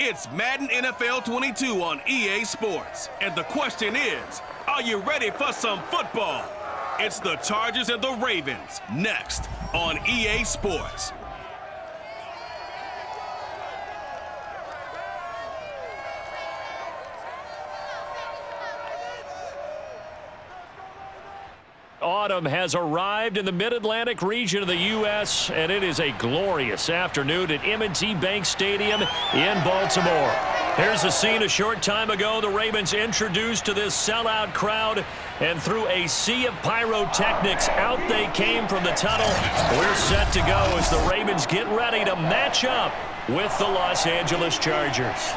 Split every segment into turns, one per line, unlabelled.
It's Madden NFL 22 on EA Sports. And the question is, are you ready for some football? It's the Chargers and the Ravens, next on EA Sports.
Autumn has arrived in the Mid-Atlantic region of the U.S., and it is a glorious afternoon at M&T Bank Stadium in Baltimore. Here's a scene a short time ago. The Ravens introduced to this sellout crowd, and through a sea of pyrotechnics, out they came from the tunnel. We're set to go as the Ravens get ready to match up with the Los Angeles Chargers.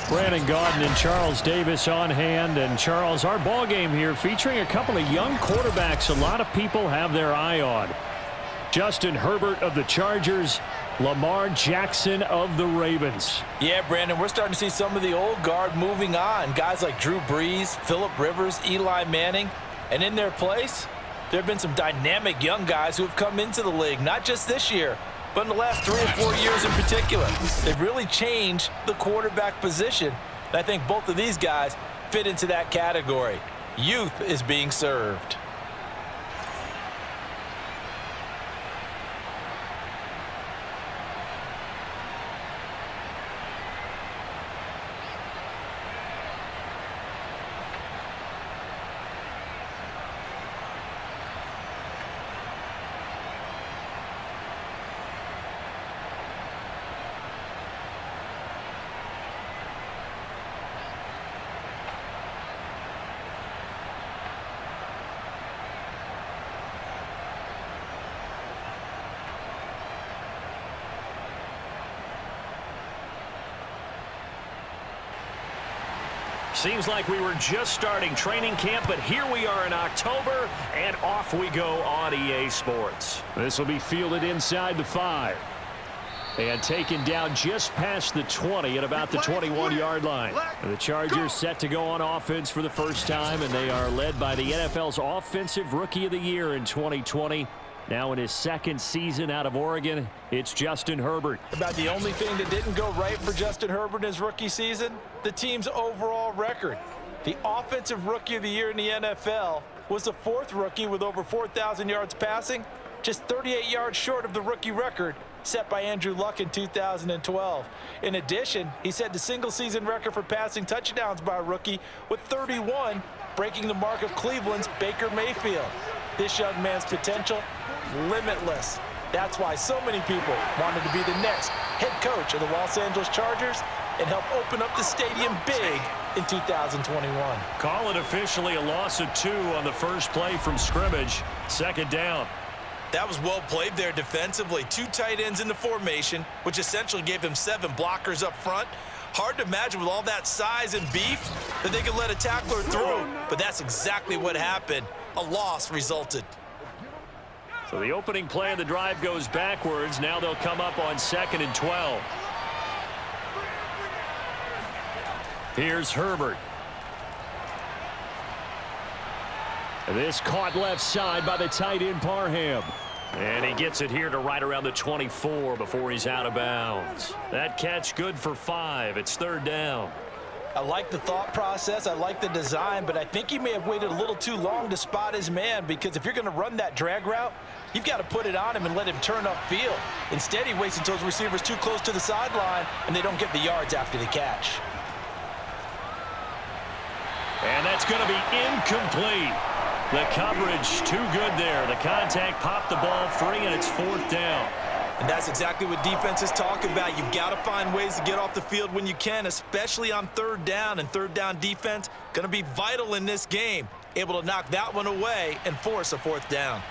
Brandon Gaudin and Charles Davis on hand. And Charles, our ball game here featuring a couple of young quarterbacks a lot of people have their eye on. Justin Herbert of the Chargers, Lamar Jackson of the Ravens.
Yeah, Brandon, we're starting to see some of the old guard moving on. Guys like Drew Brees, Phillip Rivers, Eli Manning. And in their place, there have been some dynamic young guys who have come into the league, not just this year, but in the last 3 or 4 years in particular. They've really changed the quarterback position. And I think both of these guys fit into that category. Youth is being served.
Seems like we were just starting training camp, but here we are in October, and off we go on EA Sports. This will be fielded inside the 5. And taken down just past the 20 at about the 21-yard line. And the Chargers set to go on offense for the first time, and they are led by the NFL's Offensive Rookie of the Year in 2020. Now in his second season out of Oregon, it's Justin Herbert.
About the only thing that didn't go right for Justin Herbert in his rookie season, the team's overall record. The Offensive Rookie of the Year in the NFL was the 4th rookie with over 4,000 yards passing, just 38 yards short of the rookie record set by Andrew Luck in 2012. In addition, he set the single-season record for passing touchdowns by a rookie with 31, breaking the mark of Cleveland's Baker Mayfield. This young man's potential, limitless. That's why so many people wanted to be the next head coach of the Los Angeles Chargers and help open up the stadium big in 2021.
Call it officially a loss of 2 on the first play from scrimmage. Second down.
That was well played there defensively. 2 tight ends in the formation, which essentially gave them 7 blockers up front. Hard to imagine with all that size and beef that they could let a tackler through, but that's exactly what happened. A loss resulted.
So the opening play of the drive goes backwards. Now they'll come up on 2nd and 12. Here's Herbert. This caught left side by the tight end Parham. And he gets it here to right around the 24 before he's out of bounds. That catch good for 5. It's 3rd down.
I like the thought process. I like the design, but I think he may have waited a little too long to spot his man, because if you're going to run that drag route, you've got to put it on him and let him turn upfield. Instead, he waits until his receiver's too close to the sideline, and they don't get the yards after the catch.
And that's going to be incomplete. The coverage too good there. The contact popped the ball free, and it's 4th down.
And that's exactly what defenses talk about. You've got to find ways to get off the field when you can, especially on 3rd down. And 3rd down defense going to be vital in this game. Able to knock that one away and force a 4th down.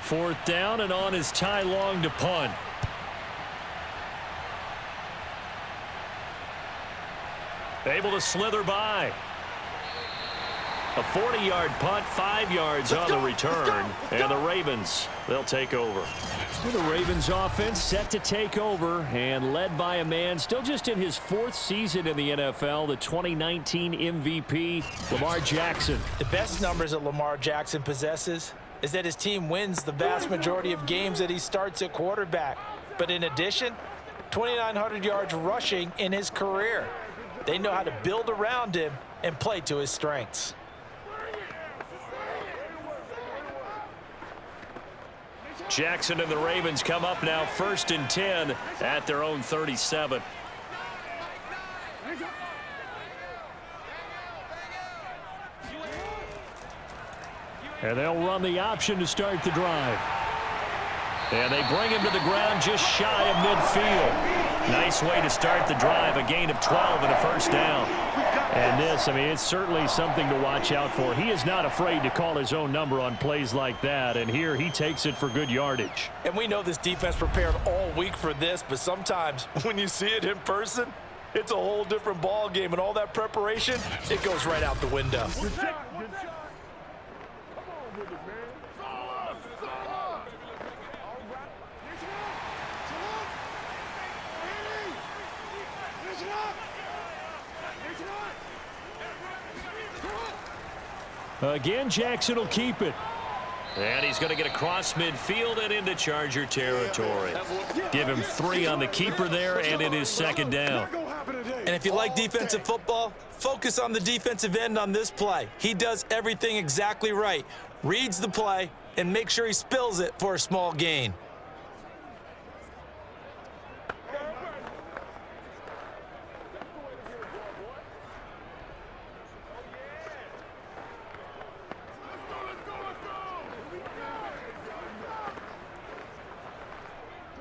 4th down, and on is Ty Long to punt. Able to slither by. A 40-yard punt, 5 yards on the return. And the Ravens, they'll take over. The Ravens offense set to take over and led by a man still just in his 4th season in the NFL, the 2019 MVP, Lamar Jackson.
The best numbers that Lamar Jackson possesses is that his team wins the vast majority of games that he starts at quarterback. But in addition, 2,900 yards rushing in his career. They know how to build around him and play to his strengths.
Jackson and the Ravens come up now 1st and 10 at their own 37. And they'll run the option to start the drive. And they bring him to the ground just shy of midfield. Nice way to start the drive, a gain of 12 and a first down. And this, I mean, it's certainly something to watch out for. He is not afraid to call his own number on plays like that, and here he takes it for good yardage.
And we know this defense prepared all week for this, but sometimes when you see it in person, it's a whole different ball game, and all that preparation, it goes right out the window.
Again, Jackson will keep it. And he's going to get across midfield and into Charger territory. Give him 3 on the keeper there, and it is 2nd down.
And if you like defensive football, focus on the defensive end on this play. He does everything exactly right. Reads the play and makes sure he spills it for a small gain.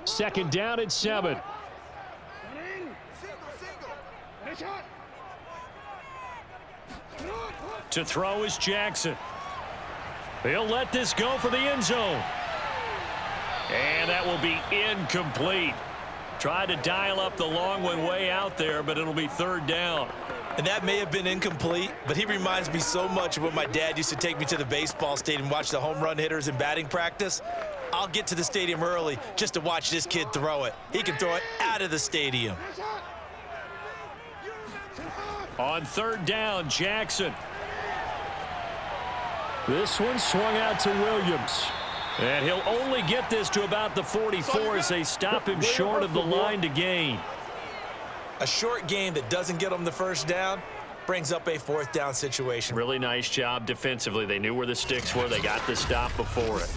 Second down and 7. To throw is Jackson. He'll let this go for the end zone. And that will be incomplete. Tried to dial up the long one way out there, but it'll be 3rd down.
And that may have been incomplete, but he reminds me so much of when my dad used to take me to the baseball stadium and watch the home run hitters in batting practice. I'll get to the stadium early just to watch this kid throw it. He can throw it out of the stadium.
On 3rd down, Jackson. This one swung out to Williams. And he'll only get this to about the 44 as they stop him short of the line to gain.
A short gain that doesn't get him the first down brings up a 4th down situation.
Really nice job defensively. They knew where the sticks were. They got the stop before it.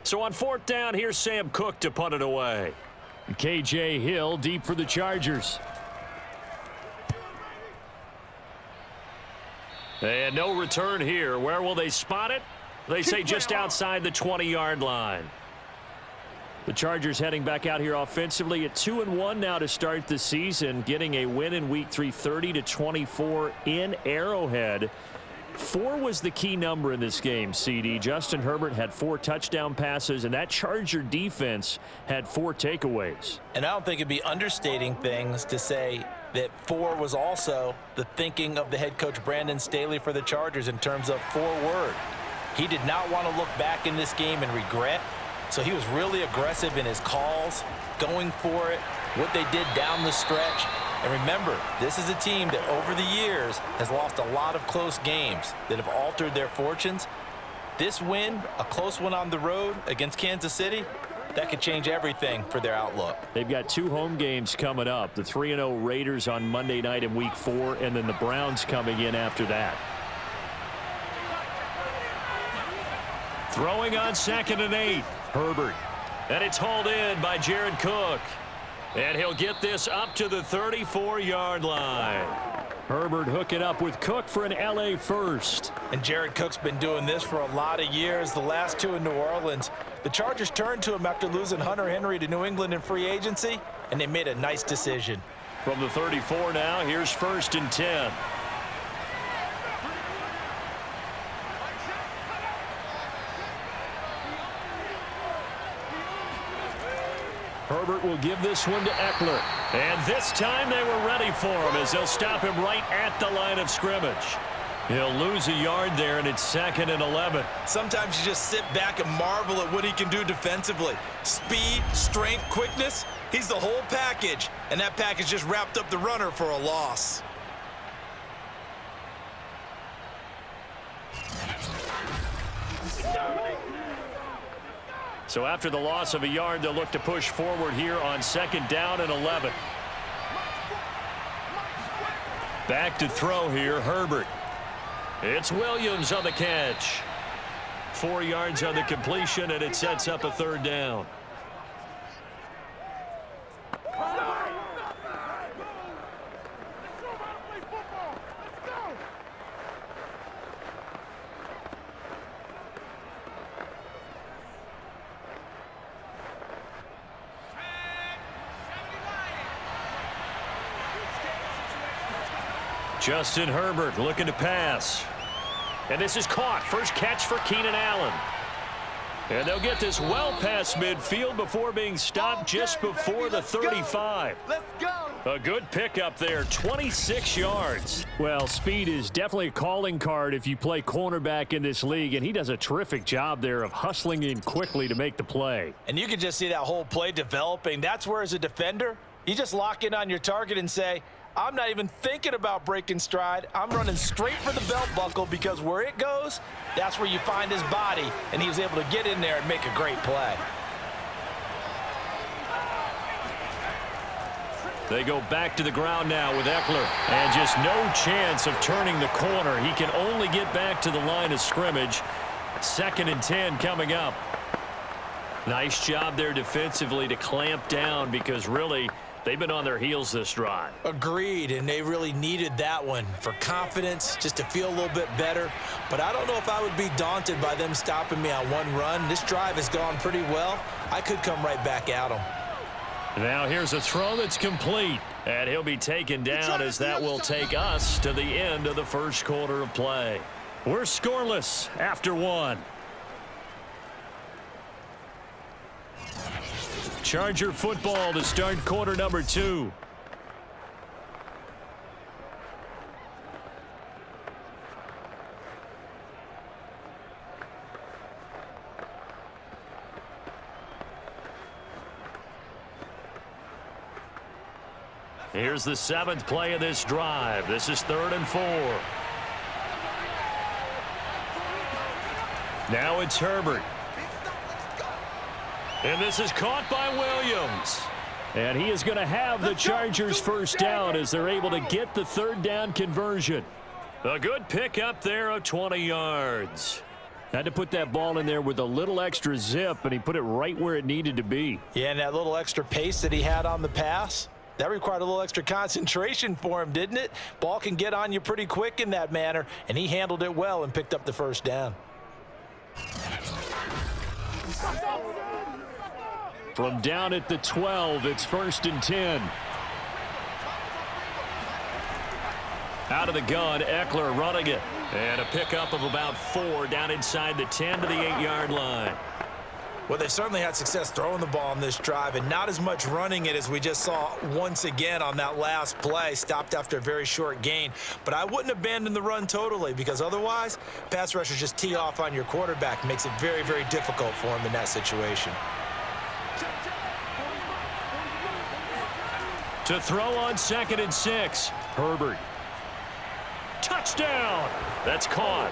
So on 4th down, here's Sam Cook to punt it away. K.J. Hill deep for the Chargers. And no return here. Where will they spot it? They say just outside the 20-yard line. The Chargers heading back out here offensively at 2-1 now to start the season, getting a win in Week 3, 30-24 in Arrowhead. 4 was the key number in this game, CD. Justin Herbert had 4 touchdown passes, and that Charger defense had 4 takeaways.
And I don't think it'd be understating things to say that 4 was also the thinking of the head coach Brandon Staley for the Chargers in terms of forward. He did not want to look back in this game and regret, so he was really aggressive in his calls, going for it, what they did down the stretch. And remember, this is a team that over the years has lost a lot of close games that have altered their fortunes. This win, a close one on the road against Kansas City, that could change everything for their outlook.
They've got 2 home games coming up. The 3-0 Raiders on Monday night in Week 4, and then the Browns coming in after that. Throwing on 2nd and 8. Herbert. And it's hauled in by Jared Cook. And he'll get this up to the 34-yard line. Herbert hooking up with Cook for an LA first.
And Jared Cook's been doing this for a lot of years. The last 2 in New Orleans. The Chargers turned to him after losing Hunter Henry to New England in free agency, and they made a nice decision.
From the 34 now, here's 1st and 10. Herbert will give this one to Eckler. And this time they were ready for him as they'll stop him right at the line of scrimmage. He'll lose a yard there, and it's 2nd and 11.
Sometimes you just sit back and marvel at what he can do defensively. Speed, strength, quickness, he's the whole package. And that package just wrapped up the runner for a loss.
So after the loss of a yard, they'll look to push forward here on 2nd down and 11. Back to throw here, Herbert. It's Williams on the catch. 4 yards on the completion, and it sets up a 3rd down. Justin Herbert looking to pass. And this is caught. First catch for Keenan Allen. And they'll get this well past midfield before being stopped just before the 35.
Let's go.
A good pickup there, 26 yards. Well, speed is definitely a calling card if you play cornerback in this league, and he does a terrific job there of hustling in quickly to make the play.
And you can just see that whole play developing. That's where, as a defender, you just lock in on your target and say, I'm not even thinking about breaking stride. I'm running straight for the belt buckle, because where it goes, that's where you find his body, and he was able to get in there and make a great play.
They go back to the ground now with Eckler, and just no chance of turning the corner. He can only get back to the line of scrimmage. 2nd and 10 coming up. Nice job there defensively to clamp down, because really they've been on their heels this drive.
Agreed, and they really needed that one for confidence, just to feel a little bit better. But I don't know if I would be daunted by them stopping me on one run. This drive has gone pretty well. I could come right back at them.
Now here's a throw that's complete, and he'll be taken down as that will take us to the end of the first quarter of play. We're scoreless after 1. Charger football to start quarter number 2. Here's the 7th play of this drive. This is 3rd and 4. Now it's Herbert. And this is caught by Williams. And he is going to have the Chargers first down as they're able to get the 3rd down conversion. A good pickup there of 20 yards. Had to put that ball in there with a little extra zip, and he put it right where it needed to be.
Yeah, and that little extra pace that he had on the pass, that required a little extra concentration for him, didn't it? Ball can get on you pretty quick in that manner, and he handled it well and picked up the first down.
From down at the 12, it's 1st and 10. Out of the gun, Eckler running it. And a pickup of about 4 down inside the 10 to the 8-yard line.
Well, they certainly had success throwing the ball on this drive, and not as much running it as we just saw once again on that last play. Stopped after a very short gain. But I wouldn't abandon the run totally, because otherwise, pass rushers just tee off on your quarterback. Makes it very, very difficult for him in that situation.
To throw on 2nd and 6, Herbert. Touchdown! That's caught.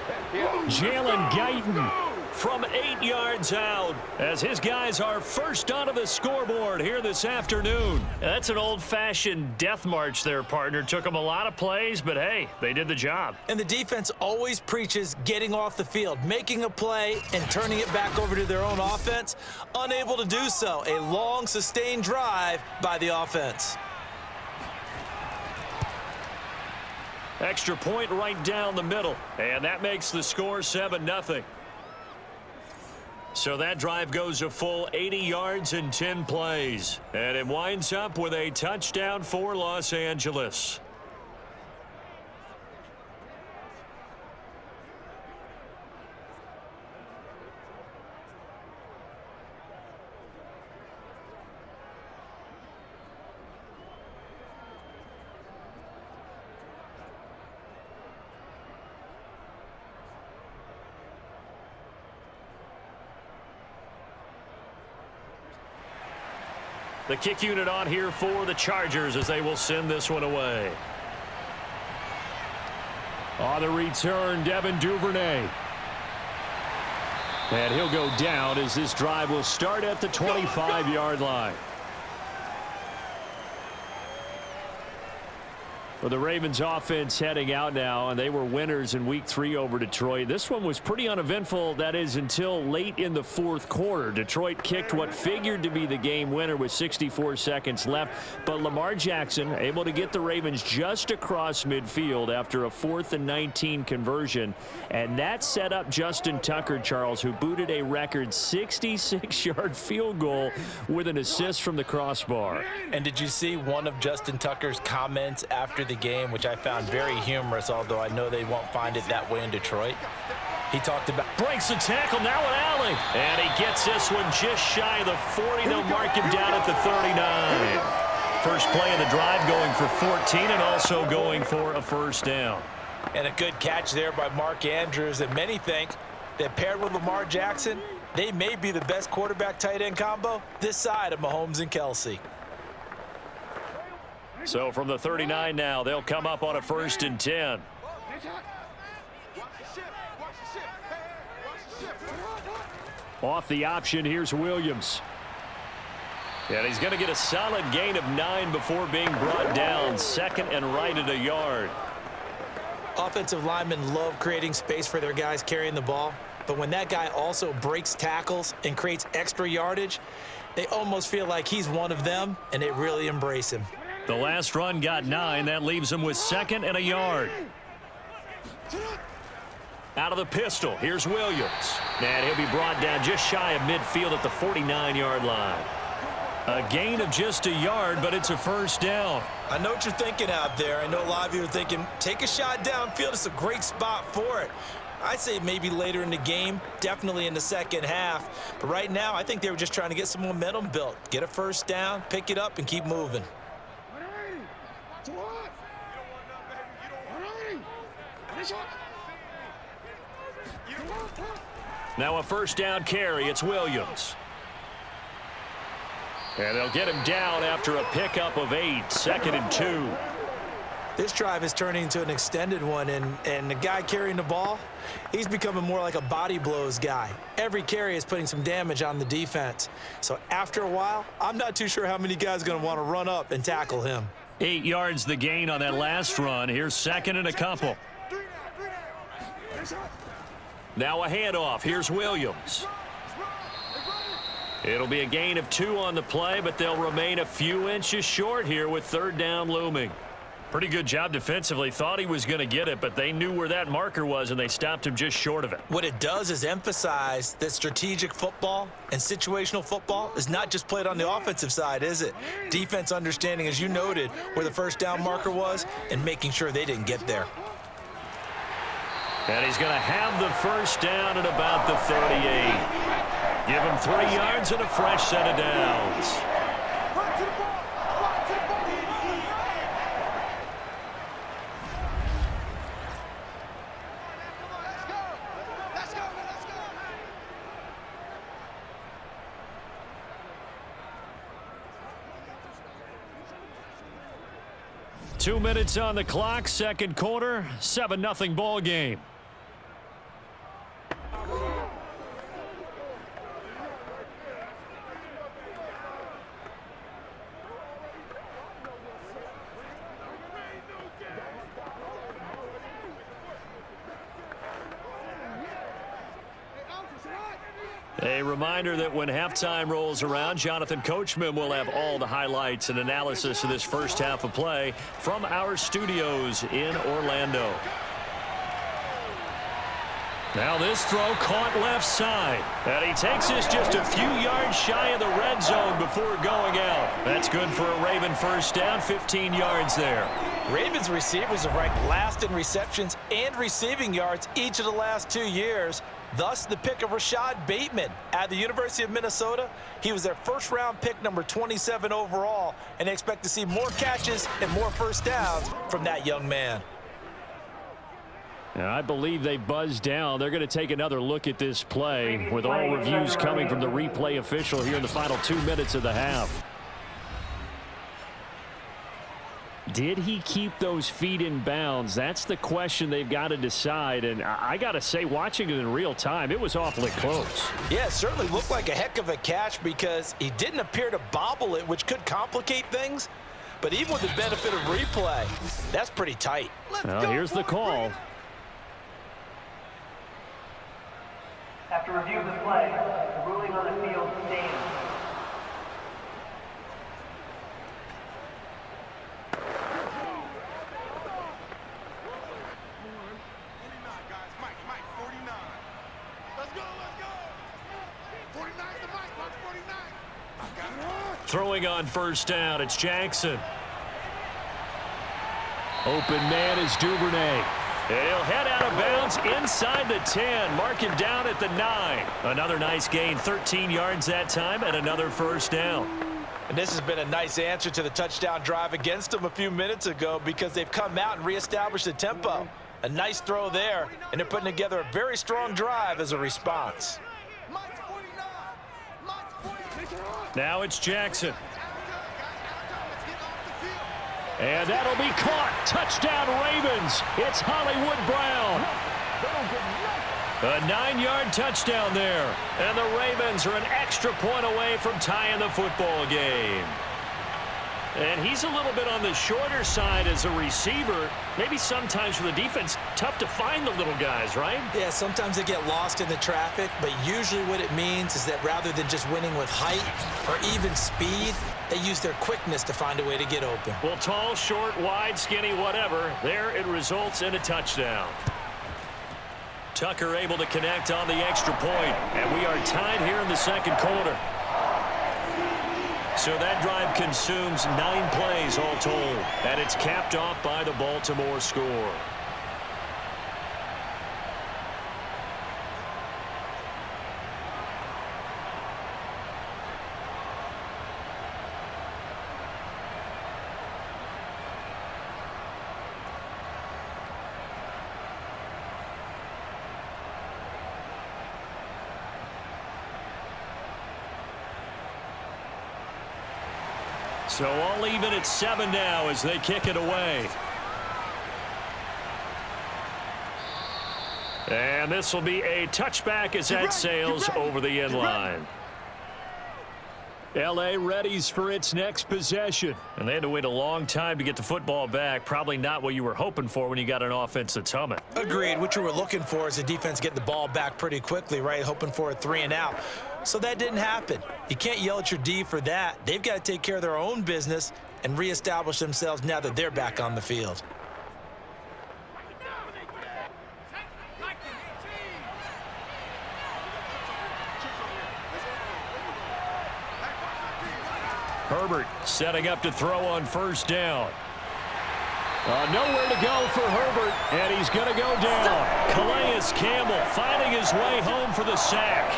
Jalen Guyton from 8 yards out as his guys are first onto the scoreboard here this afternoon. That's an old-fashioned death march there, partner. Took them a lot of plays, but hey, they did the job.
And the defense always preaches getting off the field, making a play, and turning it back over to their own offense. Unable to do so. A long, sustained drive by the offense.
Extra point right down the middle, and that makes the score 7-0. So that drive goes a full 80 yards in 10 plays, and it winds up with a touchdown for Los Angeles. The kick unit on here for the Chargers as they will send this one away. On the return, Devin Duvernay. And he'll go down as this drive will start at the 25-yard line. Well, the Ravens offense heading out now, and they were winners in Week 3 over Detroit. This one was pretty uneventful, that is, until late in the fourth quarter. Detroit kicked what figured to be the game winner with 64 seconds left, but Lamar Jackson able to get the Ravens just across midfield after a 4th and 19 conversion, and that set up Justin Tucker, Charles, who booted a record 66-yard field goal with an assist from the crossbar.
And did you see one of Justin Tucker's comments after the game, which I found very humorous, although I know they won't find it that way in Detroit? He talked about
breaks the tackle, now an alley, and he gets this one just shy of the 40. They'll mark him down at the 39. First play of the drive, going for 14 and also going for a first down.
And a good catch there by Mark Andrews, and many think that paired with Lamar Jackson, they may be the best quarterback tight end combo this side of Mahomes and Kelsey.
So from the 39 now, they'll come up on a 1st and 10. Off the option, here's Williams. And he's going to get a solid gain of 9 before being brought down. Second and right at a yard.
Offensive linemen love creating space for their guys carrying the ball, but when that guy also breaks tackles and creates extra yardage, they almost feel like he's one of them, and they really embrace him.
The last run got 9. That leaves him with 2nd and a yard. Out of the pistol, here's Williams. And he'll be brought down just shy of midfield at the 49-yard line. A gain of just a yard, but it's a first down.
I know what you're thinking out there. I know a lot of you are thinking, take a shot downfield. It's a great spot for it. I'd say maybe later in the game, definitely in the second half. But right now, I think they were just trying to get some momentum built. Get a first down, pick it up, and keep moving.
Now a first down carry. It's Williams. And they'll get him down after a pickup of 8. 2nd and 2.
This drive is turning into an extended one, and the guy carrying the ball, he's becoming more like a body blows guy. Every carry is putting some damage on the defense. So after a while, I'm not too sure how many guys are going to want to run up and tackle him.
8 yards the gain on that last run. Here's 2nd and a couple. Now a handoff. Here's Williams. It'll be a gain of 2 on the play, but they'll remain a few inches short here with 3rd down looming. Pretty good job defensively. Thought he was going to get it, but they knew where that marker was, and they stopped him just short of it.
What it does is emphasize that strategic football and situational football is not just played on the offensive side, is it? Defense understanding, as you noted, where the first down marker was and making sure they didn't get there.
And he's going to have the first down at about the 38. Give him 3 yards and a fresh set of downs.
Let's go.
2 minutes on the clock, second quarter, 7-0 ball game. A reminder that when halftime rolls around, Jonathan Coachman will have all the highlights and analysis of this first half of play from our studios in Orlando. Now this throw caught left side. And he takes this just a few yards shy of the red zone before going out. That's good for a Raven first down, 15 yards there.
Ravens receivers have ranked last in receptions and receiving yards each of the last 2 years. Thus, the pick of Rashad Bateman at the University of Minnesota. He was their first-round pick, number 27 overall, and they expect to see more catches and more first downs from that young man.
I believe they buzzed down. They're going to take another look at this play with all reviews coming from the replay official here in the final 2 minutes of the half. Did he keep those feet in bounds? That's the question they've got to decide. And I got to say, watching it in real time, it was awfully close.
Yeah, it certainly looked like a heck of a catch because he didn't appear to bobble it, which could complicate things. But even with the benefit of replay, that's pretty tight.
Well, here's the call.
After review of the play, the ruling on the field stands.
Throwing on first down, it's Jackson. Open man is Duvernay. He'll head out of bounds inside the 10. Mark him down at the 9. Another nice gain, 13 yards that time, and another first down.
And this has been a nice answer to the touchdown drive against them a few minutes ago because they've come out and reestablished the tempo. A nice throw there, and they're putting together a very strong drive as a response.
Now it's Jackson. And that'll be caught. Touchdown, Ravens. It's Hollywood Brown. A 9-yard touchdown there. And the Ravens are an extra point away from tying the football game. And he's a little bit on the shorter side as a receiver. Maybe sometimes for the defense, tough to find the little guys, right?
Yeah, sometimes they get lost in the traffic, but usually what it means is that rather than just winning with height or even speed, they use their quickness to find a way to get open.
Well, tall, short, wide, skinny, whatever, there it results in a touchdown. Tucker able to connect on the extra point, and we are tied here in the second quarter. So that drive consumes 9 plays all told, and it's capped off by the Baltimore score. So all even at 7 now as they kick it away. And this will be a touchback as that sails over the end line. L.A. readies for its next possession. And they had to wait a long time to get the football back. Probably not what you were hoping for when you got an offense that's humming.
Agreed. What you were looking for is the defense getting the ball back pretty quickly, right? Hoping for a 3 and out. So that didn't happen. You can't yell at your D for that. They've got to take care of their own business and reestablish themselves now that they're back on the field.
Herbert setting up to throw on first down. Nowhere to go for Herbert, and he's going to go down. Calais Campbell finding his way home for the sack.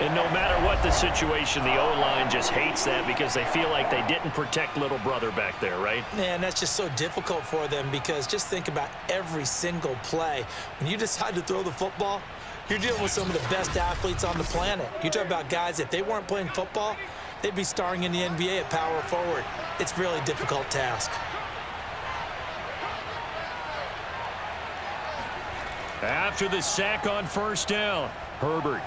And no matter what the situation, the O-line just hates that because they feel like they didn't protect little brother back there, right?
Man, that's just so difficult for them because just think about every single play. When you decide to throw the football, you're dealing with some of the best athletes on the planet. You talk about guys, if they weren't playing football, they'd be starring in the NBA at power forward. It's a really difficult task.
After the sack on first down, Herbert.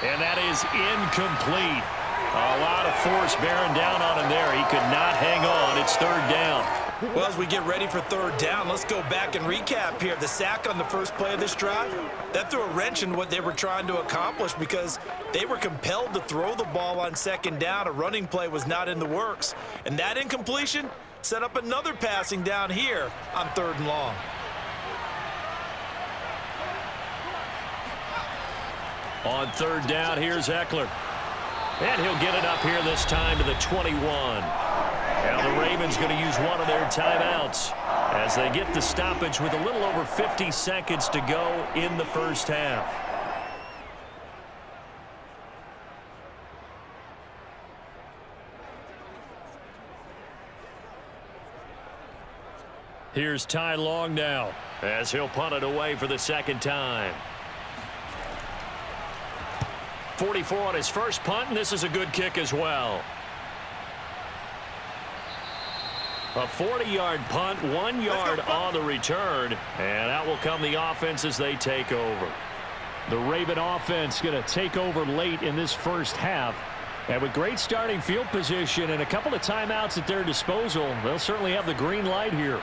And that is incomplete. A lot of force bearing down on him there. He could not hang on. It's third down.
Well, as we get ready for third down, let's go back and recap here. The sack on the first play of this drive, that threw a wrench in what they were trying to accomplish because they were compelled to throw the ball on second down. A running play was not in the works. And that incompletion set up another passing down here on third and long.
On third down, here's Eckler. And he'll get it up here this time to the 21. Now the Ravens going to use one of their timeouts as they get the stoppage with a little over 50 seconds to go in the first half. Here's Ty Long now as he'll punt it away for the second time. 44 on his first punt, and this is a good kick as well. A 40-yard punt, 1 yard on the return, and out will come the offense as they take over. The Raven offense going to take over late in this first half. And with great starting field position and a couple of timeouts at their disposal, they'll certainly have the green light here.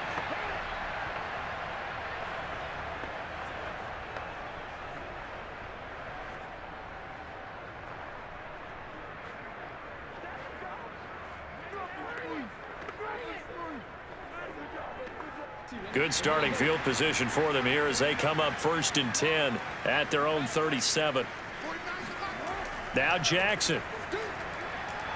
Good starting field position for them here as they come up 1st and 10 at their own 37. Now Jackson.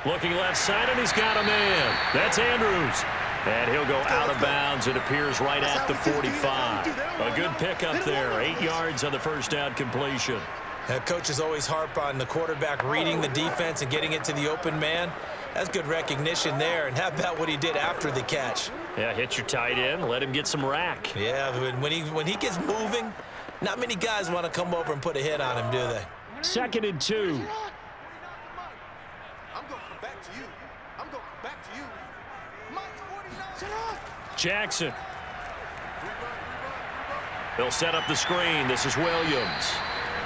Looking left side, and he's got a man. That's Andrews. And he'll go out of bounds. It appears right at the 45. A good pickup there. 8 yards on the first down completion.
Coaches always harp on the quarterback reading the defense and getting it to the open man. That's good recognition there. And how about what he did after the catch?
Yeah, hit your tight end. Let him get some rack.
Yeah, when he gets moving, not many guys want to come over and put a hit on him, do they?
2nd and 2.
I'm going back to you. I'm going back to you. Mike's 49.
Jackson. They'll set up the screen. This is Williams.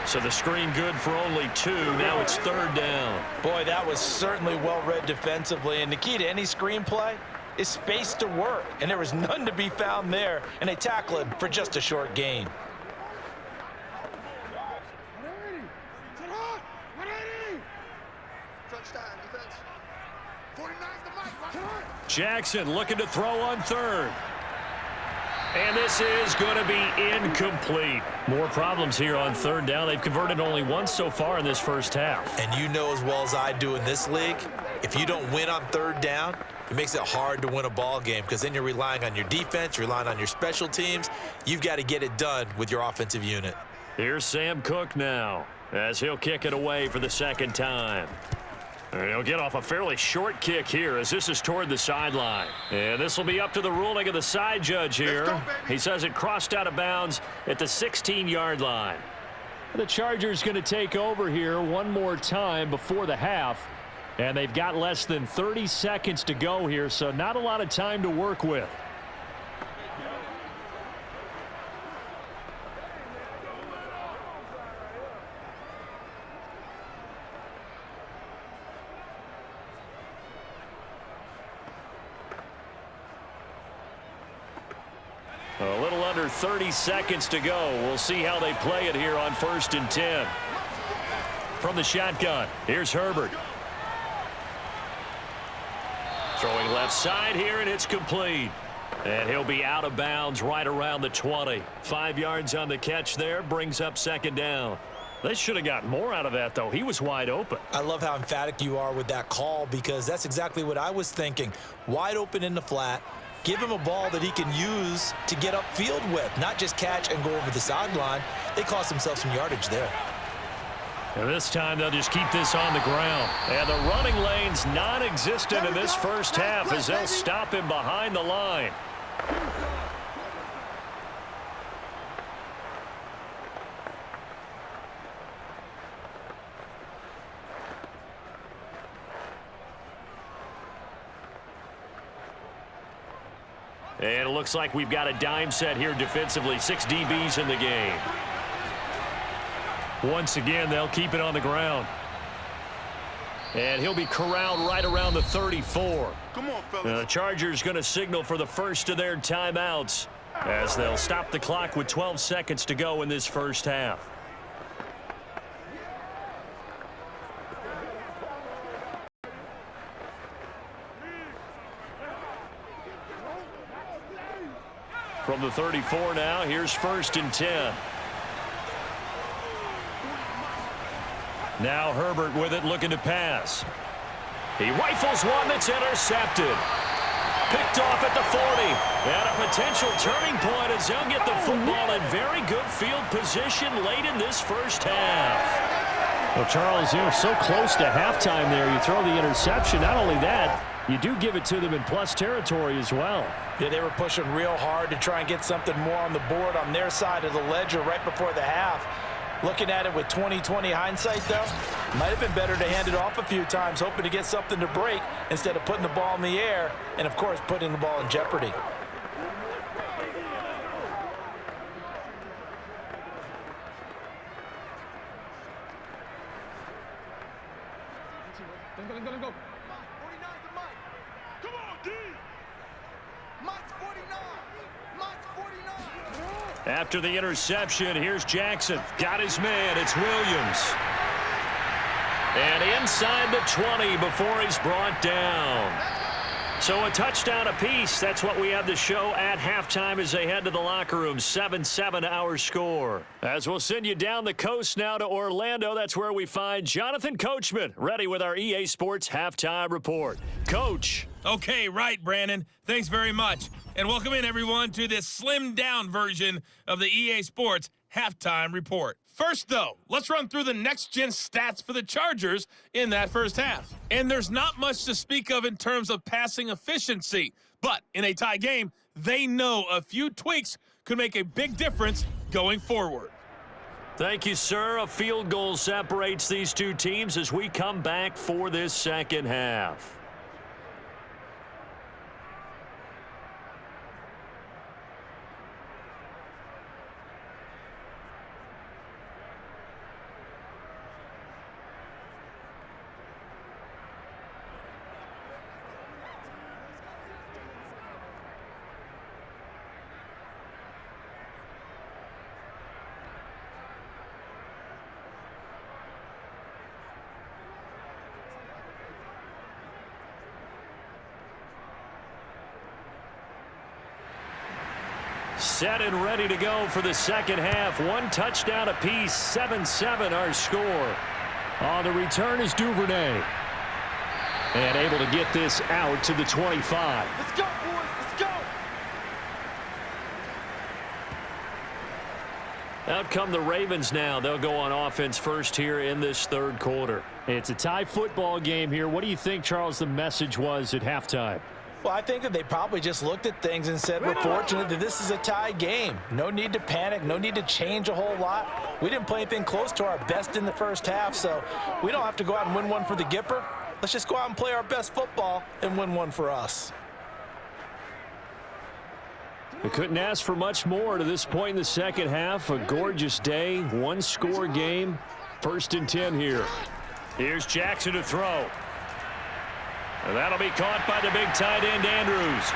So the screen good for only 2. Now it's 3rd down.
Boy, that was certainly well read defensively. And the key to any screen play is space to work. And there was none to be found there. And they tackle him for just a short gain.
Jackson looking to throw on 3rd. And this is going to be incomplete. More problems here on 3rd down. They've converted only once so far in this first half.
And you know as well as I do in this league, if you don't win on 3rd down, it makes it hard to win a ball game because then you're relying on your defense, you're relying on your special teams. You've got to get it done with your offensive unit.
Here's Sam Cook now as he'll kick it away for the 2nd time. And he'll get off a fairly short kick here as this is toward the sideline. And this will be up to the ruling of the side judge here. He says it crossed out of bounds at the 16-yard line. The Chargers going to take over here one more time before the half. And they've got less than 30 seconds to go here, so not a lot of time to work with. A little under 30 seconds to go. We'll see how they play it here on 1st and 10. From the shotgun, here's Herbert. Throwing left side here, and it's complete. And he'll be out of bounds right around the 20. 5 yards on the catch there, brings up 2nd down. They should have gotten more out of that, though. He was wide open.
I love how emphatic you are with that call because that's exactly what I was thinking. Wide open in the flat. Give him a ball that he can use to get upfield with, not just catch and go over the sideline. They cost themselves some yardage there.
And this time they'll just keep this on the ground. And the running lane's non-existent in this first half as they'll stop him behind the line. And it looks like we've got a dime set here defensively. 6 DBs in the game. Once again, they'll keep it on the ground. And he'll be corralled right around the 34.
Come on, fellas.
The Chargers going to signal for the first of their timeouts as they'll stop the clock with 12 seconds to go in this first half. From the 34 now, here's 1st and 10. Now Herbert with it, looking to pass. He rifles one that's intercepted. Picked off at the 40. And a potential turning point as they'll get the football in very good field position late in this first half. Well, Charles, you're so close to halftime there. You throw the interception. Not only that, you do give it to them in plus territory as well.
Yeah, they were pushing real hard to try and get something more on the board on their side of the ledger right before the half. Looking at it with 20/20 hindsight, though, might have been better to hand it off a few times, hoping to get something to break instead of putting the ball in the air and, of course, putting the ball in jeopardy.
Let's go. 49's the mic. Come on, D. Mike's 49. Mike's 49.
After the interception, here's Jackson. Got his man. It's Williams. And inside the 20 before he's brought down. So a touchdown apiece. That's what we have to show at halftime as they head to the locker room. 7-7 our score. As we'll send you down the coast now to Orlando, that's where we find Jonathan Coachman, ready with our EA Sports halftime report. Coach.
Okay, right, Brandon. Thanks very much. And welcome in, everyone, to this slimmed-down version of the EA Sports halftime report. First, though, let's run through the next-gen stats for the Chargers in that first half. And there's not much to speak of in terms of passing efficiency. But in a tie game, they know a few tweaks could make a big difference going forward.
Thank you, sir. A field goal separates these two teams as we come back for this second half. Set and ready to go for the second half. One touchdown apiece, 7-7 our score. On the return is Duvernay. And able to get this out to the 25.
Let's go, boys. Let's go.
Out come the Ravens now. They'll go on offense first here in this third quarter. It's a tie football game here. What do you think, Charles, the message was at halftime?
Well, I think that they probably just looked at things and said, we're fortunate that this is a tie game. No need to panic. No need to change a whole lot. We didn't play anything close to our best in the first half, so we don't have to go out and win one for the Gipper. Let's just go out and play our best football and win one for us.
We couldn't ask for much more to this point in the second half. A gorgeous day, one-score game. 1st and 10 here. Here's Jackson to throw. And that'll be caught by the big tight end, Andrews.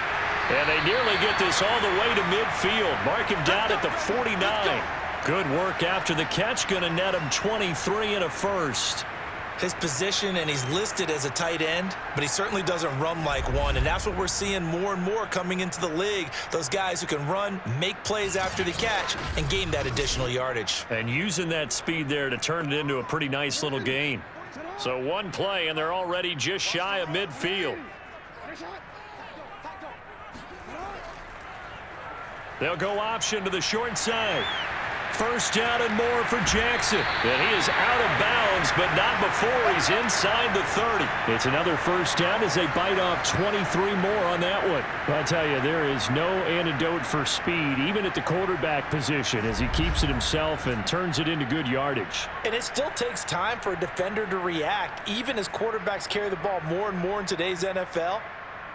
And they nearly get this all the way to midfield. Mark him down at the 49. Good work after the catch. Going to net him 23 and a first.
His position, and he's listed as a tight end, but he certainly doesn't run like one. And that's what we're seeing more and more coming into the league. Those guys who can run, make plays after the catch, and gain that additional yardage.
And using that speed there to turn it into a pretty nice little gain. So one play, and they're already just shy of midfield. They'll go option to the short side. First down and more for Jackson. And he is out of bounds, but not before he's inside the 30. It's another first down as they bite off 23 more on that one. I tell you, there is no antidote for speed, even at the quarterback position, as he keeps it himself and turns it into good yardage.
And it still takes time for a defender to react, even as quarterbacks carry the ball more and more in today's NFL.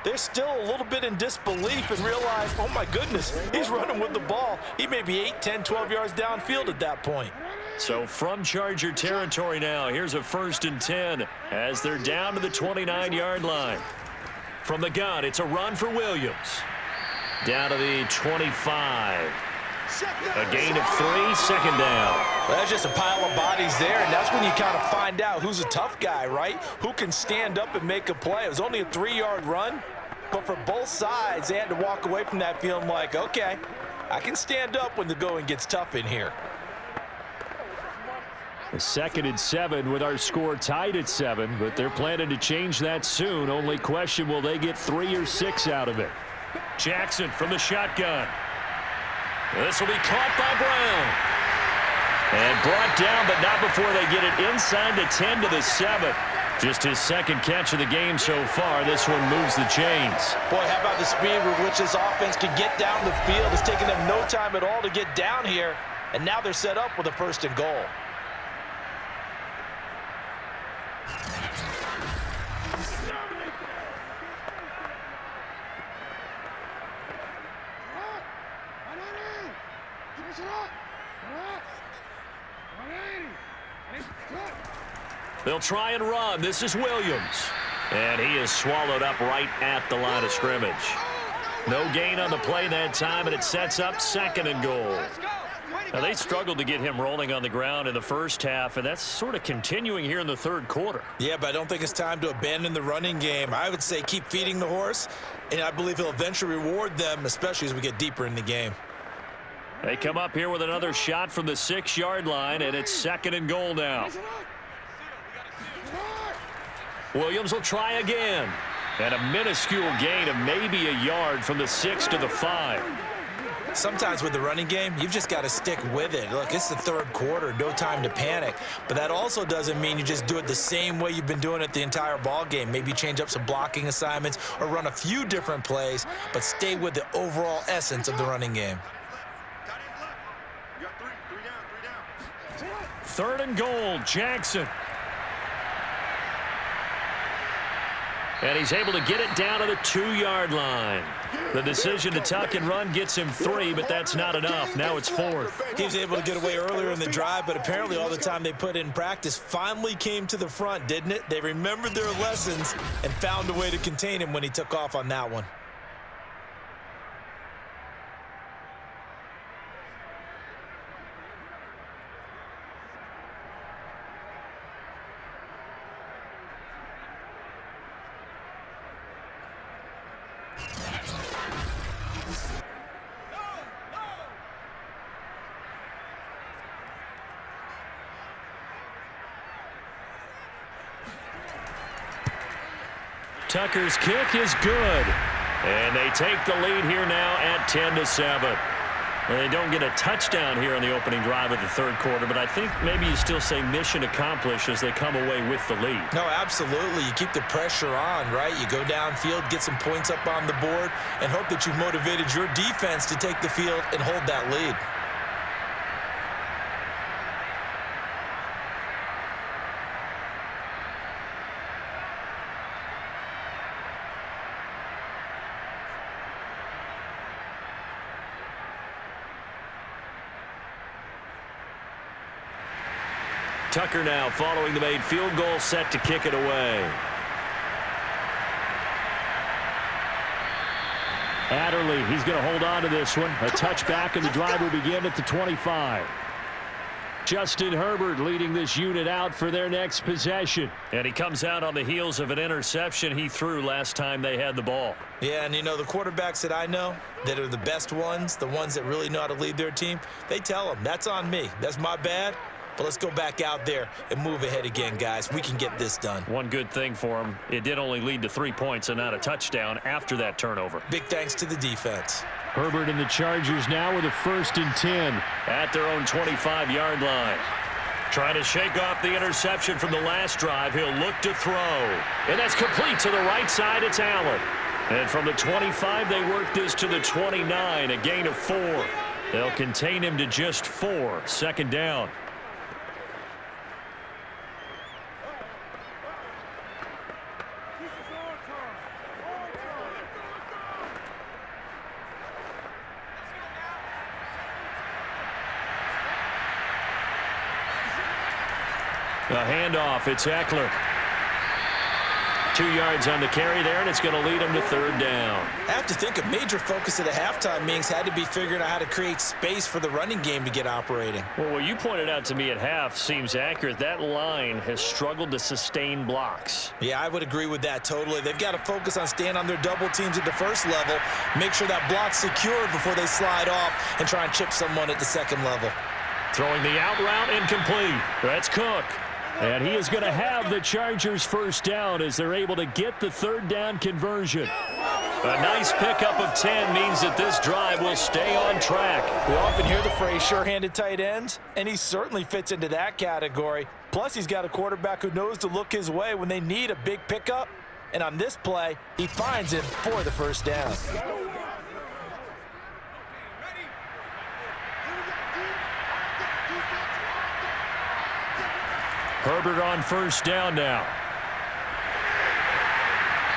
They're still a little bit in disbelief and realize, oh my goodness, he's running with the ball. He may be 8, 10, 12 yards downfield at that point.
So from Charger territory now, here's a 1st and 10 as they're down to the 29-yard line. From the gun, it's a run for Williams. Down to the 25. A gain of 3, 2nd down.
Well, that's just a pile of bodies there, and that's when you kind of find out who's a tough guy, right? Who can stand up and make a play. It was only a 3-yard run, but for both sides, they had to walk away from that feeling like, okay, I can stand up when the going gets tough in here.
A 2nd and 7 with our score tied at 7, but they're planning to change that soon. Only question, will they get 3 or 6 out of it? Jackson from the shotgun. This will be caught by Brown. And brought down, but not before they get it inside the 10 to the 7. Just his 2nd catch of the game so far. This one moves the chains.
Boy, how about the speed with which this offense can get down the field? It's taking them no time at all to get down here. And now they're set up with a 1st and goal.
They'll try and run. This is Williams. And he is swallowed up right at the line of scrimmage. No gain on the play that time, and it sets up 2nd and goal. Now, they struggled to get him rolling on the ground in the first half, and that's sort of continuing here in the 3rd quarter.
Yeah, but I don't think it's time to abandon the running game. I would say keep feeding the horse, and I believe he'll eventually reward them, especially as we get deeper in the game.
They come up here with another shot from the 6-yard line, and it's 2nd and goal now. Williams will try again. And a minuscule gain of maybe a yard from the 6 to the 5.
Sometimes with the running game, you've just got to stick with it. Look, it's the 3rd quarter, no time to panic. But that also doesn't mean you just do it the same way you've been doing it the entire ball game. Maybe change up some blocking assignments or run a few different plays, but stay with the overall essence of the running game.
3rd and goal, Jackson. And he's able to get it down to the 2-yard line. The decision to tuck and run gets him 3, but that's not enough. Now it's 4th.
He was able to get away earlier in the drive, but apparently all the time they put in practice finally came to the front, didn't it? They remembered their lessons and found a way to contain him when he took off on that one.
Tucker's kick is good. And they take the lead here now at 10-7. And they don't get a touchdown here on the opening drive of the 3rd quarter, but I think maybe you still say mission accomplished as they come away with the lead.
No, absolutely. You keep the pressure on, right? You go downfield, get some points up on the board, and hope that you've motivated your defense to take the field and hold that lead.
Tucker now following the made field goal, set to kick it away. Adderley, he's going to hold on to this one. A touchback, and the drive will begin at the 25. Justin Herbert leading this unit out for their next possession. And he comes out on the heels of an interception he threw last time they had the ball.
Yeah, and you know, the quarterbacks that I know that are the best ones, the ones that really know how to lead their team, they tell them, that's on me. That's my bad. But let's go back out there and move ahead again, guys. We can get this done.
One good thing for him, it did only lead to 3 points and not a touchdown after that turnover.
Big thanks to the defense.
Herbert and the Chargers now with a 1st and 10 at their own 25-yard line. Trying to shake off the interception from the last drive. He'll look to throw. And that's complete to the right side. It's Allen. And from the 25, they work this to the 29, a gain of 4. They'll contain him to just 4. 2nd down. The handoff, it's Eckler. 2 yards on the carry there, and it's going to lead him to 3rd down.
I have to think a major focus of the halftime meetings had to be figuring out how to create space for the running game to get operating.
Well, what you pointed out to me at half seems accurate. That line has struggled to sustain blocks.
Yeah, I would agree with that totally. They've got to focus on staying on their double teams at the first level, make sure that block's secure before they slide off and try and chip someone at the 2nd level.
Throwing the out route, incomplete. That's Cook. And he is going to have the Chargers 1st down as they're able to get the 3rd down conversion. A nice pickup of 10 means that this drive will stay on track.
We often hear the phrase sure-handed tight ends, and he certainly fits into that category. Plus, he's got a quarterback who knows to look his way when they need a big pickup. And on this play, he finds him for the 1st down.
Herbert on 1st down now.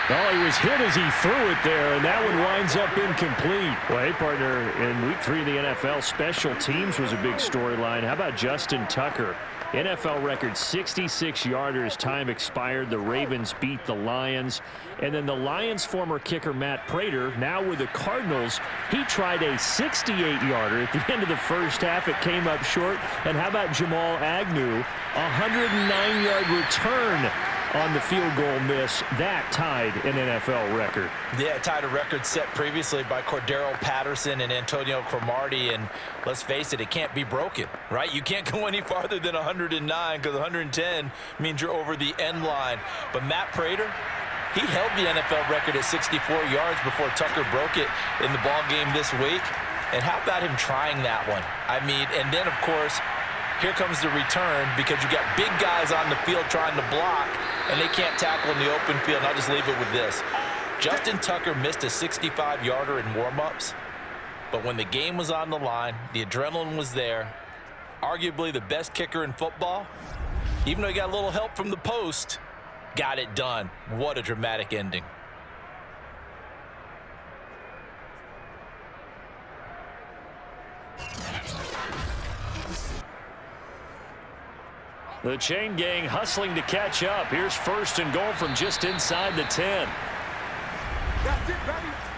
Oh, he was hit as he threw it there, and that one winds up incomplete. Well, hey, partner, in Week 3 of the NFL, special teams was a big storyline. How about Justin Tucker? NFL record 66-yarder as time expired. The Ravens beat the Lions. And then the Lions' former kicker, Matt Prater, now with the Cardinals, he tried a 68-yarder at the end of the first half. It came up short. And how about Jamal Agnew? A 109-yard return on the field goal miss. That tied an NFL record.
Yeah, tied a record set previously by Cordero Patterson and Antonio Cromartie, and let's face it, it can't be broken, right? You can't go any farther than 109 because 110 means you're over the end line. But Matt Prater, he held the NFL record at 64 yards before Tucker broke it in the ball game this week. And how about him trying that one? I mean, and then, of course, here comes the return because you got big guys on the field trying to block, and they can't tackle in the open field. And I'll just leave it with this. Justin Tucker missed a 65-yarder in warm-ups, but when the game was on the line, the adrenaline was there. Arguably the best kicker in football, even though he got a little help from the post, got it done. What a dramatic ending.
The chain gang hustling to catch up. Here's 1st and goal from just inside the 10.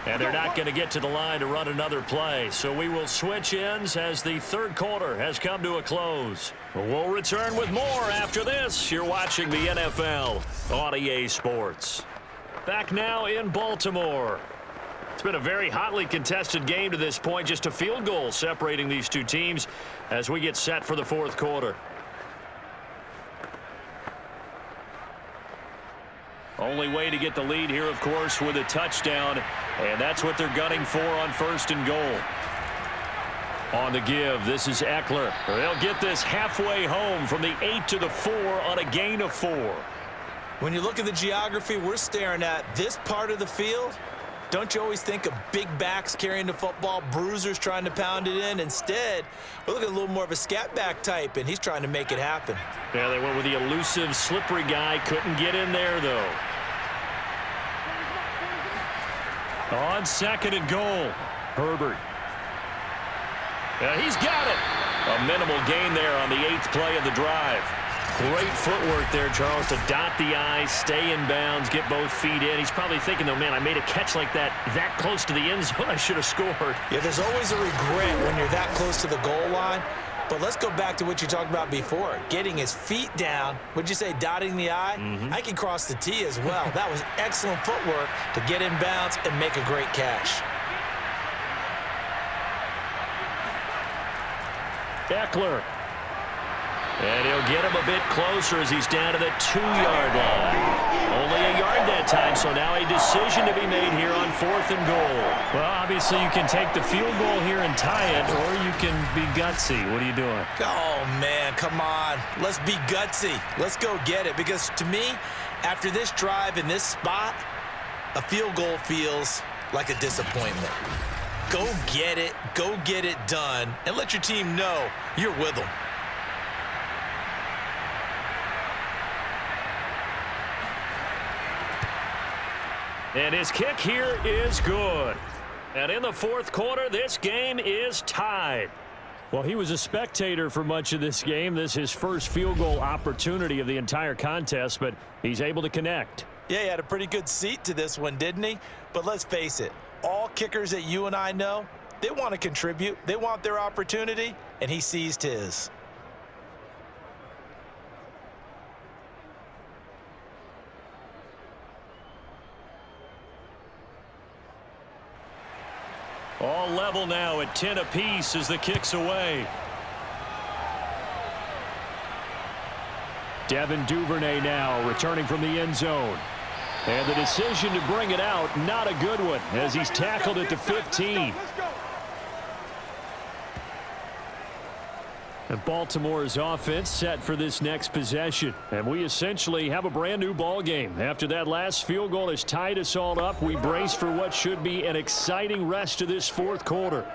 And they're not going to get to the line to run another play. So we will switch ends as the third quarter has come to a close. We'll return with more after this. You're watching the NFL on EA Sports. Back now in Baltimore. It's been a very hotly contested game to this point. Just a field goal separating these two teams as we get set for the fourth quarter. Only way to get the lead here, of course, with a touchdown, and that's what they're gunning for on 1st and goal. On the give, this is Eckler. They'll get this halfway home from the 8 to the 4 on a gain of 4.
When you look at the geography we're staring at, this part of the field, don't you always think of big backs carrying the football, bruisers trying to pound it in? Instead, we're looking at a little more of a scat back type, and he's trying to make it happen.
Yeah, they went with the elusive, slippery guy. Couldn't get in there, though. On 2nd and goal, Herbert. He's got it. A minimal gain there on the 8th play of the drive. Great footwork there, Charles, to dot the I, stay in bounds, get both feet in. He's probably thinking, though, man, I made a catch like that close to the end zone. I should have scored.
Yeah, there's always a regret when you're that close to the goal line. But let's go back to what you talked about before, getting his feet down. Would you say dotting the I? I can cross the T as well. That was excellent footwork to get in bounds and make a great catch.
Eckler. And he'll get him a bit closer as he's down to the 2-yard line. Only a yard that time, so now a decision to be made here on 4th and goal.
Well, obviously you can take the field goal here and tie it, or you can be gutsy. What are you doing?
Oh, man, come on. Let's be gutsy. Let's go get it. Because to me, after this drive in this spot, a field goal feels like a disappointment. Go get it done, and let your team know you're with them.
And his kick here is good. And in the fourth quarter, this game is tied.
Well, he was a spectator for much of this game. This is his first field goal opportunity of the entire contest, but he's able to connect.
Yeah, he had a pretty good seat to this one, didn't he? But let's face it, all kickers that you and I know, they want to contribute. They want their opportunity, and he seized his.
All level now at 10 apiece as the kick's away. Devin Duvernay now returning from the end zone. And the decision to bring it out, not a good one, as he's tackled at the 15. And Baltimore's offense set for this next possession. And we essentially have a brand new ball game. After that last field goal has tied us all up, we brace for what should be an exciting rest of this fourth quarter.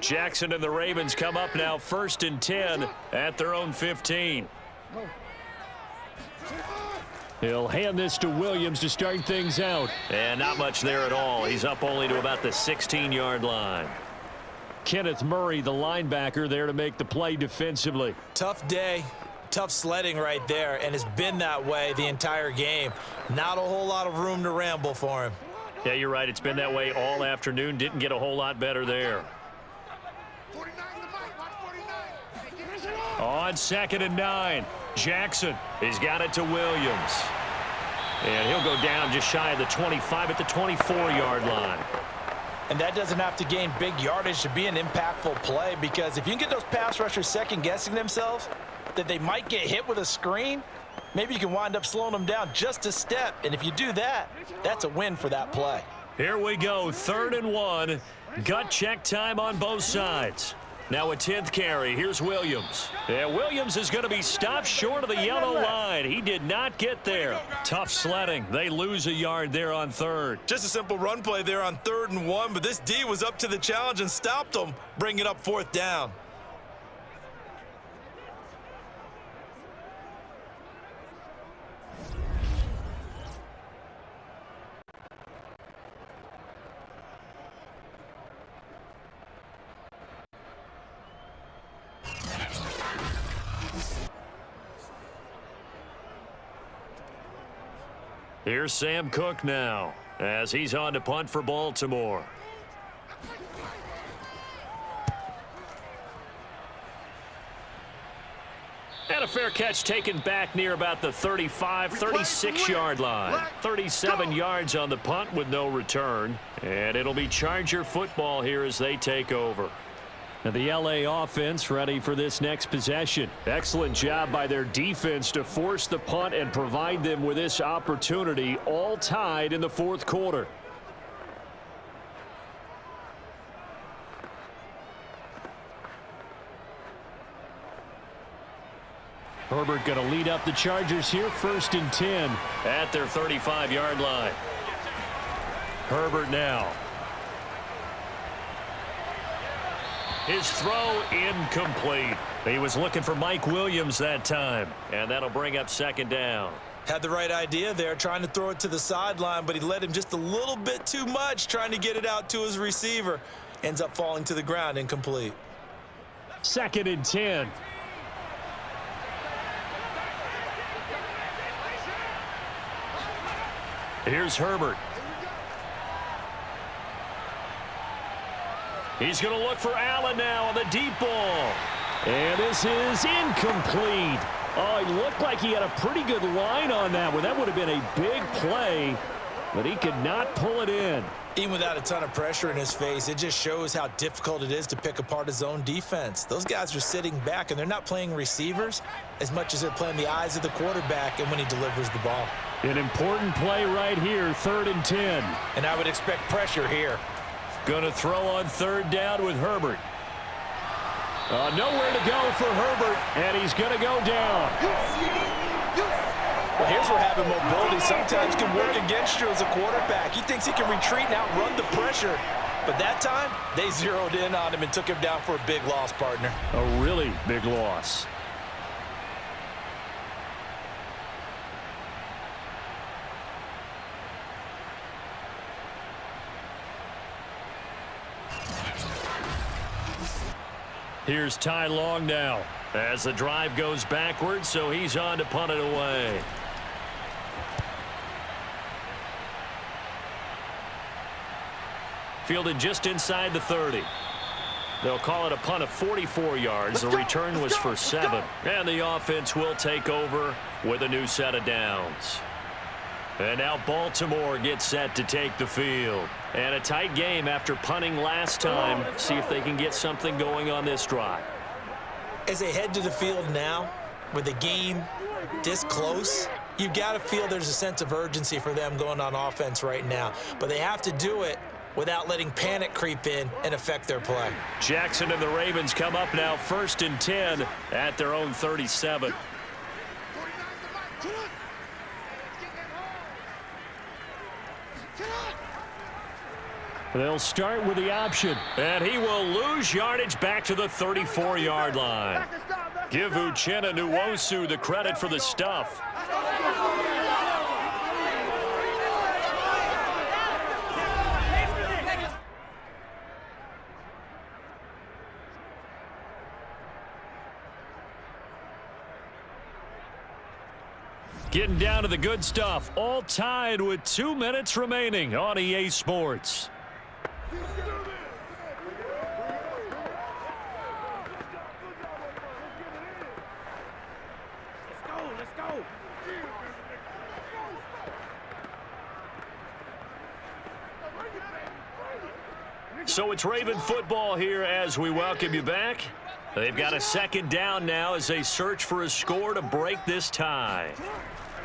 Jackson and the Ravens come up now 1st and 10 at their own 15. He'll hand this to Williams to start things out.
And not much there at all. He's up only to about the 16-yard line.
Kenneth Murray, the linebacker, there to make the play defensively.
Tough day, tough sledding right there, and it's been that way the entire game. Not a whole lot of room to ramble for him.
Yeah, you're right. It's been that way all afternoon. Didn't get a whole lot better there.
49 the mic, watch 49.
On 2nd and 9, Jackson.
He's got it to Williams. And he'll go down just shy of the 25 at the 24-yard line.
And that doesn't have to gain big yardage to be an impactful play, because if you can get those pass rushers second-guessing themselves that they might get hit with a screen, maybe you can wind up slowing them down just a step. And if you do that, that's a win for that play.
Here we go, 3rd and 1. Gut check time on both sides. Now a 10th carry. Here's Williams. And Williams is going to be stopped short of the yellow line. He did not get there. Tough sledding. They lose a yard there on 3rd.
Just a simple run play there on 3rd and 1, but this D was up to the challenge and stopped them, bringing up 4th down.
Here's Sam Cook now as he's on to punt for Baltimore. And a fair catch taken back near about the 35, 36-yard line. 37 yards on the punt with no return. And it'll be Charger football here as they take over. And the LA offense ready for this next possession. Excellent job by their defense to force the punt and provide them with this opportunity, all tied in the 4th quarter. Herbert going to lead up the Chargers here, 1st and 10 at their 35-yard line. Herbert now. His throw incomplete. He was looking for Mike Williams that time, and that'll bring up 2nd down.
Had the right idea there, trying to throw it to the sideline, but he led him just a little bit too much, trying to get it out to his receiver. Ends up falling to the ground, incomplete.
2nd and 10. Here's Herbert. He's going to look for Allen now on the deep ball. And this is incomplete. Oh, he looked like he had a pretty good line on that one. That would have been a big play, but he could not pull it in.
Even without a ton of pressure in his face, it just shows how difficult it is to pick apart his own defense. Those guys are sitting back, and they're not playing receivers as much as they're playing the eyes of the quarterback and when he delivers the ball.
An important play right here, 3rd and 10.
And I would expect pressure here.
Going to throw on 3rd down with Herbert. Nowhere to go for Herbert, and he's going to go down.
Well, here's where having mobility sometimes can work against you as a quarterback. He thinks he can retreat and outrun the pressure. But that time, they zeroed in on him and took him down for a big loss, partner.
A really big loss. Here's Ty Long now as the drive goes backwards, so he's on to punt it away. Fielded just inside the 30. They'll call it a punt of 44 yards. The return was for 7. And the offense will take over with a new set of downs. And now Baltimore gets set to take the field. And a tight game after punting last time. See if they can get something going on this drive.
As they head to the field now, with the game this close, you've got to feel there's a sense of urgency for them going on offense right now. But they have to do it without letting panic creep in and affect their play.
Jackson and the Ravens come up now 1st and 10 at their own 37. They'll start with the option.
And he will lose yardage back to the 34-yard line. Give Uchenna Nwosu the credit for the stuff. Getting down to the good stuff. All tied with 2 minutes remaining on EA Sports.
Let's go.
So it's Raven football here as we welcome you back. They've got a second down now as they search for a score to break this tie.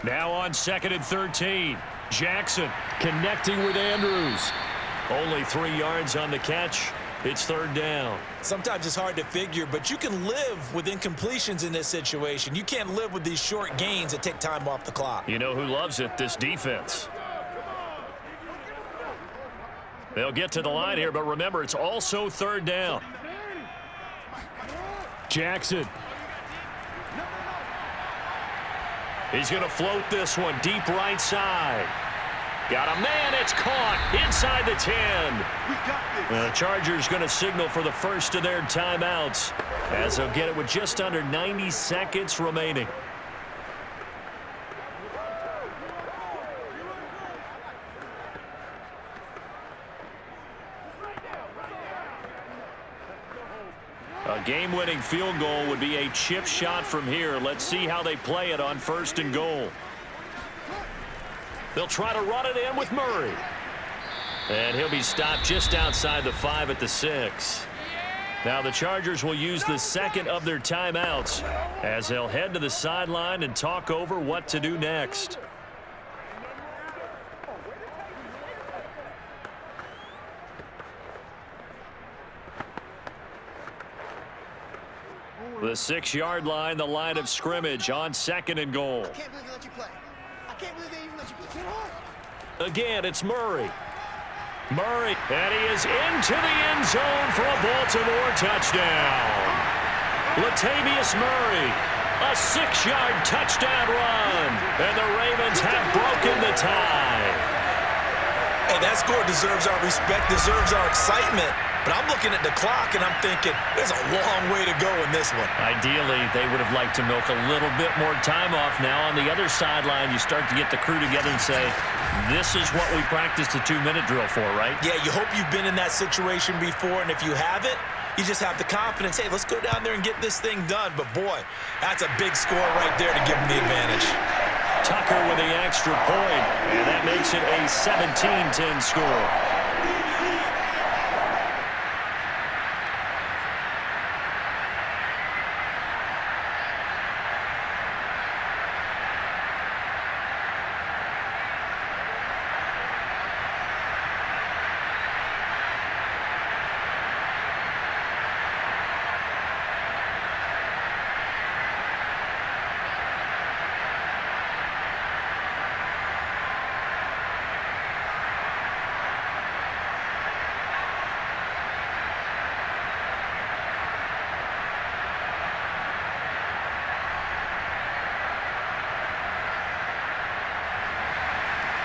Now on 2nd and 13. Jackson connecting with Andrews. Only 3 yards on the catch. It's 3rd down.
Sometimes it's hard to figure, but you can live with incompletions in this situation. You can't live with these short gains that take time off the clock.
You know who loves it? This defense. They'll get to the line here, but remember, it's also 3rd down.
Jackson.
He's going to float this one deep right side. Got a man. It's caught inside the 10. The Chargers going to signal for the first of their timeouts as they'll get it with just under 90 seconds remaining. A game-winning field goal would be a chip shot from here. Let's see how they play it on 1st and goal. They'll try to run it in with Murray. And he'll be stopped just outside the 5 at the 6. Now the Chargers will use the second of their timeouts as they'll head to the sideline and talk over what to do next. The 6-yard line, the line of scrimmage on 2nd and goal.
I can't believe they let you play. I can't believe they even let you play.
Again, it's Murray. Murray, and he is into the end zone for a Baltimore touchdown. Latavius Murray, a 6-yard touchdown run, and the Ravens have broken the tie.
Hey, that score deserves our respect, deserves our excitement. But I'm looking at the clock, and I'm thinking, there's a long way to go in this one.
Ideally, they would have liked to milk a little bit more time off. Now, on the other sideline, you start to get the crew together and say, this is what we practiced a 2-minute drill for, right?
Yeah, you hope you've been in that situation before, and if you haven't, you just have the confidence, hey, let's go down there and get this thing done. But, boy, that's a big score right there to give them the advantage.
Tucker with the extra point, and that makes it a 17-10 score.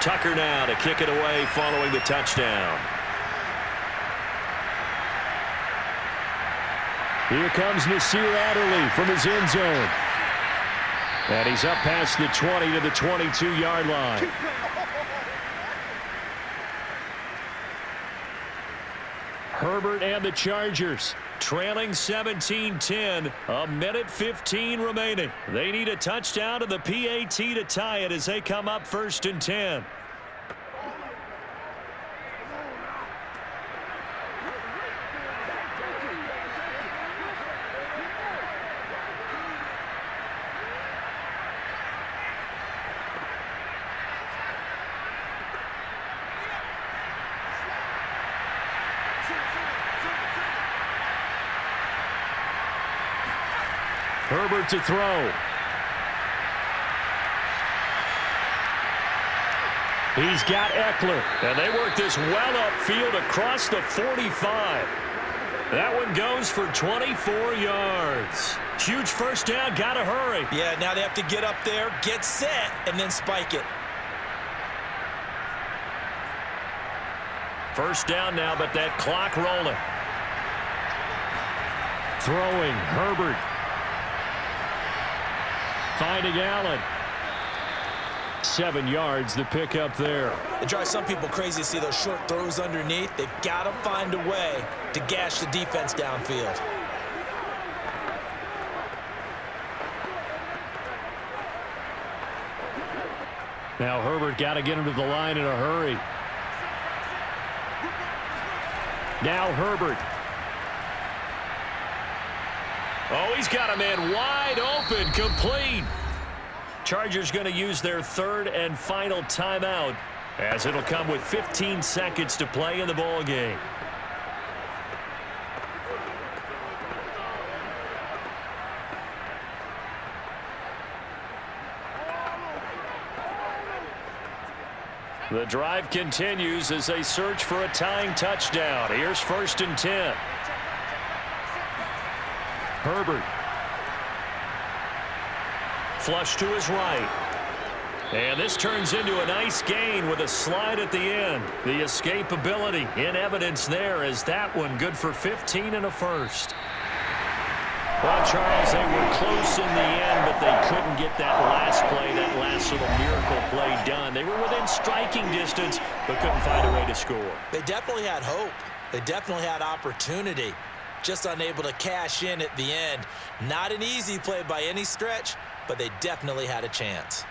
Tucker now to kick it away following the touchdown.
Here comes Nasir Adderley from his end zone. And he's up past the 20 to the 22-yard line. Herbert and the Chargers trailing 17-10, a minute 15 remaining. They need a touchdown to the PAT to tie it as they come up 1st and 10. Herbert to throw. He's got Eckler. And they work this well upfield across the 45. That one goes for 24 yards. Huge first down, got to hurry.
Yeah, now they have to get up there, get set, and then spike it.
First down now, but that clock rolling. Throwing, Herbert. Finding Allen. 7 yards, the pickup there.
It drives some people crazy to see those short throws underneath. They've got to find a way to gash the defense downfield.
Now Herbert got to get him to the line in a hurry. Now Herbert. Oh, he's got a man wide open, complete. Chargers going to use their third and final timeout, as it'll come with 15 seconds to play in the ball game. The drive continues as they search for a tying touchdown. Here's 1st and 10. Herbert. Flush to his right. And this turns into a nice gain with a slide at the end. The escapability in evidence there as that one good for 15 and a first. Well, Charles, they were close in the end, but they couldn't get that last play, that last little miracle play done. They were within striking distance, but couldn't find a way to score.
They definitely had hope. They definitely had opportunity. Just unable to cash in at the end. Not an easy play by any stretch, but they definitely had a chance.